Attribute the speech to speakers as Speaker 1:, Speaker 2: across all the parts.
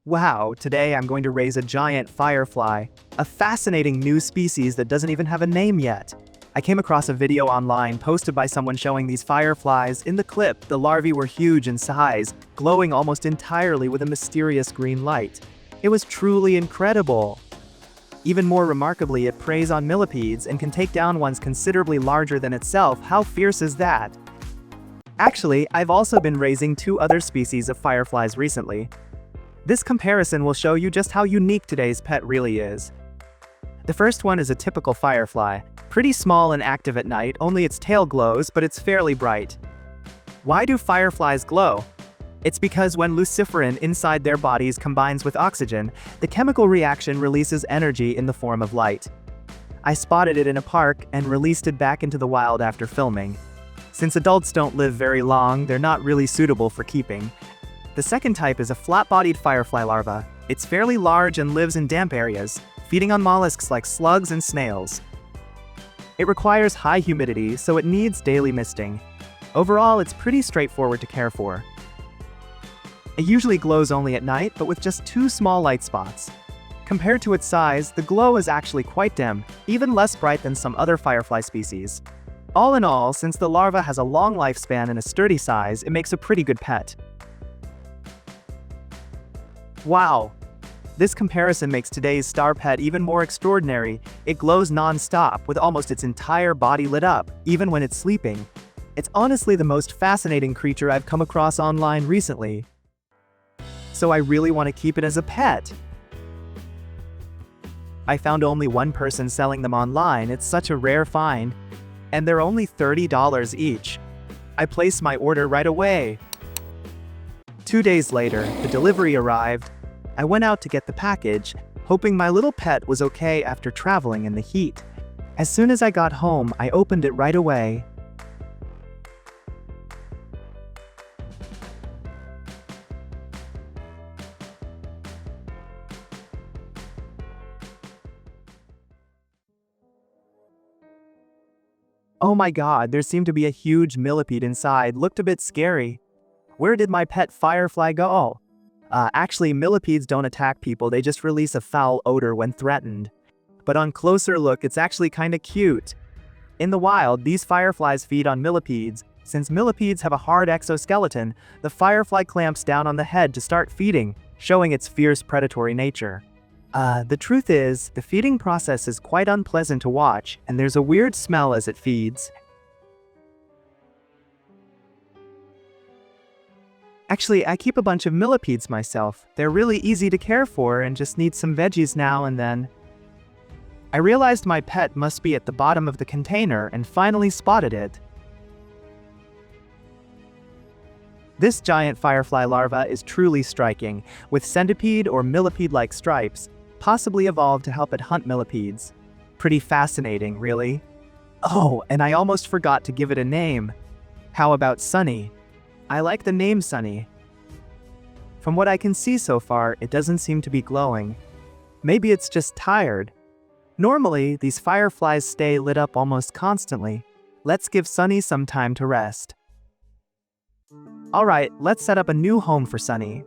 Speaker 1: Wow, today I'm going to raise a giant firefly, a fascinating new species that doesn't even have a name yet. I came across a video online posted by someone showing these fireflies. In the clip, the larvae were huge in size, glowing almost entirely with a mysterious green light. It was truly incredible. Even more remarkably, it preys on millipedes and can take down ones considerably larger than itself. How fierce is that? Actually, I've also been raising two other species of fireflies recently. This comparison will show you just how unique today's pet really is. The first one is a typical firefly, pretty small and active at night, only its tail glows, but it's fairly bright. Why do fireflies glow? It's because when luciferin inside their bodies combines with oxygen, the chemical reaction releases energy in the form of light. I spotted it in a park and released it back into the wild after filming. Since adults don't live very long, they're not really suitable for keeping. The second type is a flat-bodied firefly larva. It's fairly large and lives in damp areas, feeding on mollusks like slugs and snails. It requires high humidity, so it needs daily misting. Overall, it's pretty straightforward to care for. It usually glows only at night, but with just two small light spots. Compared to its size, the glow is actually quite dim, even less bright than some other firefly species. All in all, since the larva has a long lifespan and a sturdy size, it makes a pretty good pet. Wow! This comparison makes today's star pet even more extraordinary. It glows non-stop, with almost its entire body lit up, even when it's sleeping. It's honestly the most fascinating creature I've come across online recently. So I really want to keep it as a pet. I found only one person selling them online. It's such a rare find. And they're only $30 each. I placed my order right away. 2 days later, the delivery arrived. I went out to get the package, hoping my little pet was okay after traveling in the heat. As soon as I got home, I opened it right away. Oh my god, there seemed to be a huge millipede inside. Looked a bit scary. Where did my pet firefly go? Actually, millipedes don't attack people, they just release a foul odor when threatened. But on closer look, it's actually kinda cute. In the wild, these fireflies feed on millipedes. Since millipedes have a hard exoskeleton, the firefly clamps down on the head to start feeding, showing its fierce predatory nature. The truth is, the feeding process is quite unpleasant to watch, and there's a weird smell as it feeds. Actually, I keep a bunch of millipedes myself. They're really easy to care for and just need some veggies now and then. I realized my pet must be at the bottom of the container and finally spotted it. This giant firefly larva is truly striking, with centipede or millipede-like stripes, possibly evolved to help it hunt millipedes. Pretty fascinating, really. Oh, and I almost forgot to give it a name. How about Sunny? I like the name Sunny. From what I can see so far, it doesn't seem to be glowing. Maybe it's just tired. Normally, these fireflies stay lit up almost constantly. Let's give Sunny some time to rest. Alright, let's set up a new home for Sunny.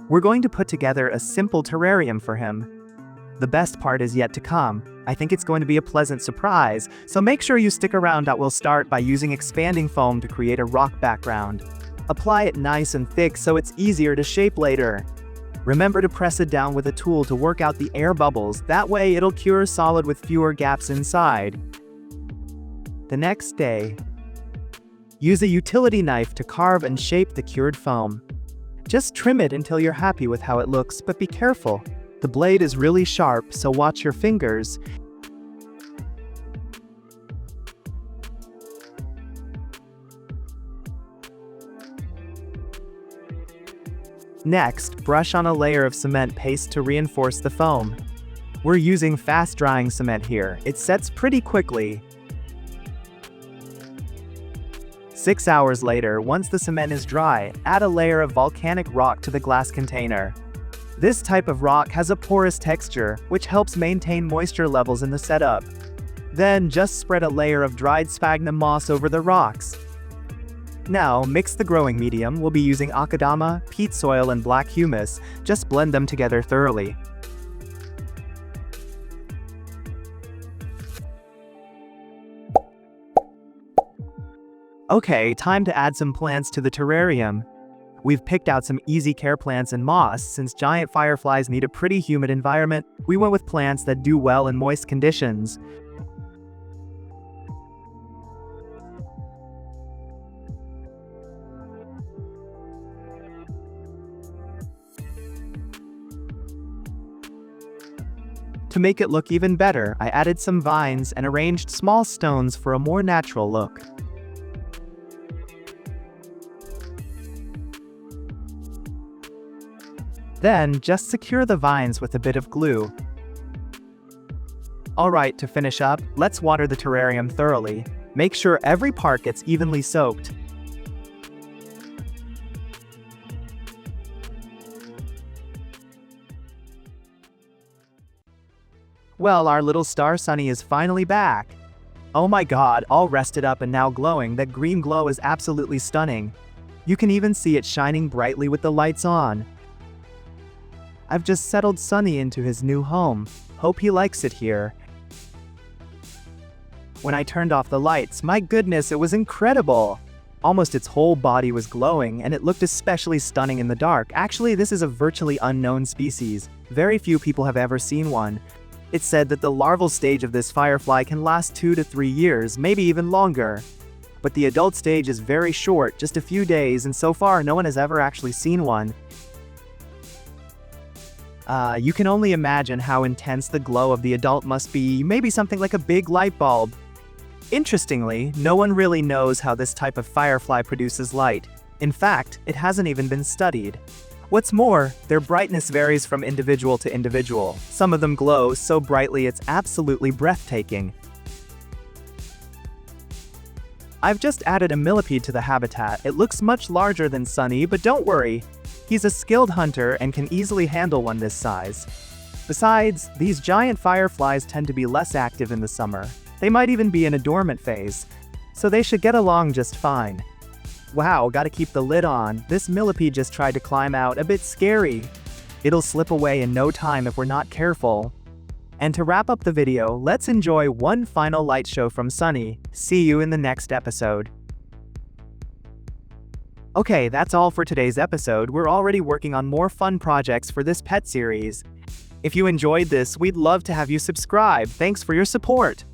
Speaker 1: We're going to put together a simple terrarium for him. The best part is yet to come. I think it's going to be a pleasant surprise, so make sure you stick around. We'll start by using expanding foam to create a rock background. Apply it nice and thick so it's easier to shape later. Remember to press it down with a tool to work out the air bubbles, that way it'll cure solid with fewer gaps inside. The next day, use a utility knife to carve and shape the cured foam. Just trim it until you're happy with how it looks, but be careful. The blade is really sharp, so watch your fingers. Next, brush on a layer of cement paste to reinforce the foam. We're using fast-drying cement here. It sets pretty quickly. 6 hours later, once the cement is dry, add a layer of volcanic rock to the glass container. This type of rock has a porous texture, which helps maintain moisture levels in the setup. Then, just spread a layer of dried sphagnum moss over the rocks. Now, mix the growing medium. We'll be using akadama, peat soil, and black humus. Just blend them together thoroughly. Okay, time to add some plants to the terrarium. We've picked out some easy care plants and moss. Since giant fireflies need a pretty humid environment, we went with plants that do well in moist conditions. To make it look even better, I added some vines and arranged small stones for a more natural look. Then, just secure the vines with a bit of glue. Alright, to finish up, let's water the terrarium thoroughly. Make sure every part gets evenly soaked. Well, our little star Sunny is finally back. Oh my god, all rested up and now glowing. That green glow is absolutely stunning. You can even see it shining brightly with the lights on. I've just settled Sunny into his new home. Hope he likes it here. When I turned off the lights, my goodness, it was incredible! Almost its whole body was glowing, and it looked especially stunning in the dark. Actually, this is a virtually unknown species. Very few people have ever seen one. It's said that the larval stage of this firefly can last 2 to 3 years, maybe even longer. But the adult stage is very short, just a few days, and so far no one has ever actually seen one. You can only imagine how intense the glow of the adult must be, maybe something like a big light bulb. Interestingly, no one really knows how this type of firefly produces light. In fact, it hasn't even been studied. What's more, their brightness varies from individual to individual. Some of them glow so brightly it's absolutely breathtaking. I've just added a millipede to the habitat. It looks much larger than Sunny, but don't worry. He's a skilled hunter and can easily handle one this size. Besides, these giant fireflies tend to be less active in the summer. They might even be in a dormant phase, so they should get along just fine. Wow, gotta keep the lid on. This millipede just tried to climb out, a bit scary. It'll slip away in no time if we're not careful. And to wrap up the video, let's enjoy one final light show from Sunny. See you in the next episode. Okay, that's all for today's episode. We're already working on more fun projects for this pet series. If you enjoyed this, we'd love to have you subscribe. Thanks for your support.